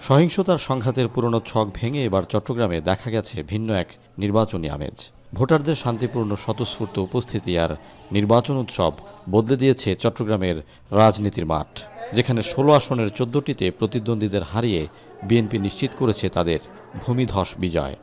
সহিংসতার সংঘাতের পুরনো ছক ভেঙে এবার চট্টগ্রামে দেখা গেছে ভিন্ন এক নির্বাচনী আমেজ। ভোটারদের শান্তিপূর্ণ স্বতঃস্ফূর্ত উপস্থিতি আর নির্বাচন উৎসব বদলে দিয়েছে চট্টগ্রামের রাজনীতির মাঠ, যেখানে ১৬ আসনের ১৪টিতে প্রতিদ্বন্দ্বীদের হারিয়ে বিএনপি নিশ্চিত করেছে তাদের ভূমিধস বিজয়।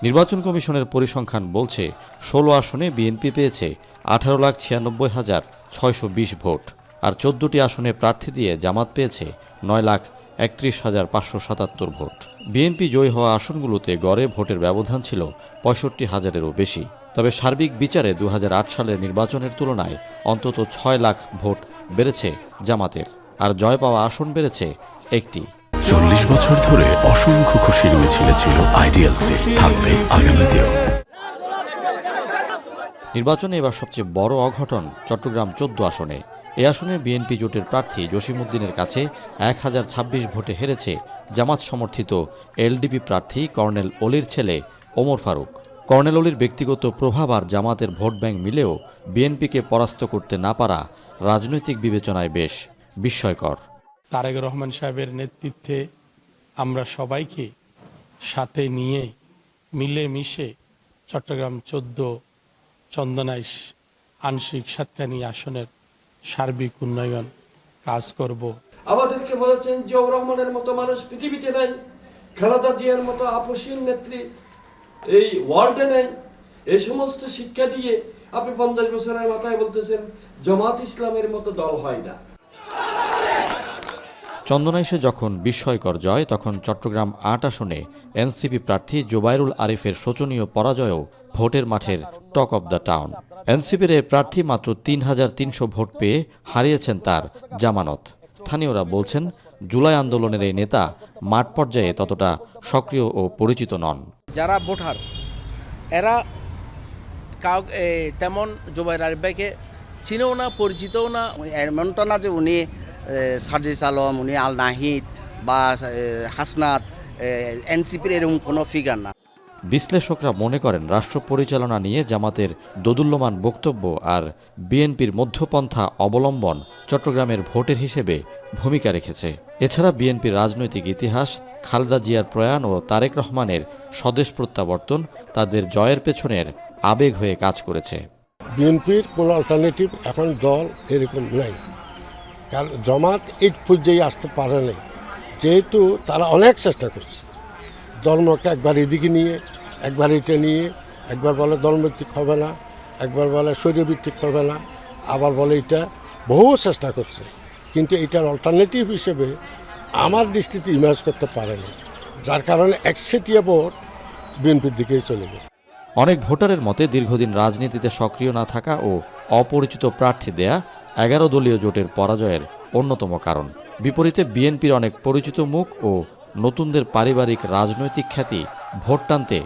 নির্বাচন কমিশনের পরিসংখ্যান বলছে ১৬ আসনে বিএনপি পেয়েছে ১৮,৯৬,৬২০ ভোট, আর ১৪টি আসনে প্রার্থী দিয়ে জামাত পেয়েছে ৯,৩১,৫৭৭ ভোট। বিএনপি জয়ী হওয়া আসনগুলোতে গড়ে ভোটের ব্যবধান ছিল ৬৫,০০০-এরও বেশি। তবে সার্বিক বিচারে ২০০৮ সালের নির্বাচনের তুলনায় অন্তত ৬ লাখ ভোট বেড়েছে জামাতের, আর জয় পাওয়া আসন বেড়েছে একটি। ৪০ বছর ধরে অসংখ্য খুশির মিছিলে ছিল আইডিয়ালসে, থাকবে আগামীতেও। নির্বাচনে এবার সবচেয়ে বড় অঘটন চট্টগ্রাম ১৪ আসনে। এ আসনে বিএনপি জোটের প্রার্থী জসিমউদ্দিনের কাছে ১,০২৬ ভোটে হেরেছে জামাত সমর্থিত এলডিপি প্রার্থী কর্নেল অলির ছেলে ওমর ফারুক। কর্নেল অলির ব্যক্তিগত প্রভাব আর জামাতের ভোট ব্যাংক মিলেও বিএনপিকে পরাস্ত করতে না পারা রাজনৈতিক বিবেচনায় বেশ বিস্ময়কর। তারেক রহমান সাহেবের নেতৃত্বে আমরা সবাইকে সাথে নিয়ে মিলেমিশে চট্টগ্রাম ১৪ চন্দনাইশ আংশিক সাতকানি আসনের সার্বিক উন্নয়ন কাজ করব। আমাদেরকে বলেছেন জিয়াউর রহমানের মতো মানুষ পৃথিবীতে নাই, খালেদা জিয়ার মতো আপসীন নেত্রী এই ওয়ার্ল্ডে নেই। এই সমস্ত শিক্ষা দিয়ে আপনি ৫০ বছরের মাথায় বলতেছেন জামাত ইসলামের মতো দল হয় না। চন্দনাইশে যখন বিস্ময়কর জয়, তখন চট্টগ্রাম ৮ আসনে এনসিপি প্রার্থী জোবাইরুল আরিফের শোচনীয় পরাজয়ও ভোটের মাঠের টক অব দ্য টাউন। এনসিপির এই প্রার্থী মাত্র ৩,৩০০ ভোট পেয়ে হারিয়েছেন তার জামানত। স্থানীয়রা বলছেন, জুলাই আন্দোলনের এই নেতা মাঠ পর্যায়ে ততটা সক্রিয় ও পরিচিত নন। যারা ভোটার এরা তেমন জোবাইর আরিফ ভাইকে চিনেও না, পরিচিতও না। এমনটা না যে উনি সার্জিস আলম, উনি আল নাহিদ বা হাসনাত, এনসিপির এরকম কোনো ফিগার না। বিশ্লেষকরা মনে করেন রাষ্ট্র পরিচালনা নিয়ে জামাতের দোদুল্যমান বক্তব্য আর বিএনপির মধ্যপন্থা অবলম্বন চট্টগ্রামের ভোটের হিসেবে ভূমিকা রেখেছে। এছাড়া বিএনপির রাজনৈতিক ইতিহাস, খালেদা জিয়ার প্রয়াণ ও তারেক রহমানের স্বদেশ প্রত্যাবর্তন তাদের জয়ের পেছনের আবেগ হয়ে কাজ করেছে। বিএনপির কোনো অল্টারনেটিভ এখন দল এরকম নেই, কারণ জামাত এই পর্যায়ে আসতে পারে নাই, যেহেতু তারা অনেক চেষ্টা করছে ধর্মকে একবার এদিকে নিয়ে, একবার এটা নিয়ে, একবার বলে ধর্মভিত্তিক হবে না, একবার বলে শরীরভিত্তিক হবে না, আবার বলে এটা বহু চেষ্টা করছে, কিন্তু এটার অল্টারনেটিভ হিসেবে আমার দৃষ্টিতে ইমাজ করতে পারেনি, যার কারণে একচেটিয়া ভোট বিএনপির দিকেই চলে গেছে। অনেক ভোটারের মতে দীর্ঘদিন রাজনীতিতে সক্রিয় না থাকা ও অপরিচিত প্রার্থী দেয়া ১১ দলীয় জোটের পরাজয়ের অন্যতম কারণ। বিপরীতে বিএনপির অনেক পরিচিত মুখ ও নতুনদের পারিবারিক রাজনৈতিক খ্যাতি ভোট টানতে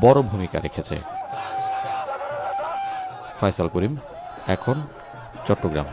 বড় ভূমিকা রেখেছে। ফয়সাল করিম, এখন, চট্টগ্রাম।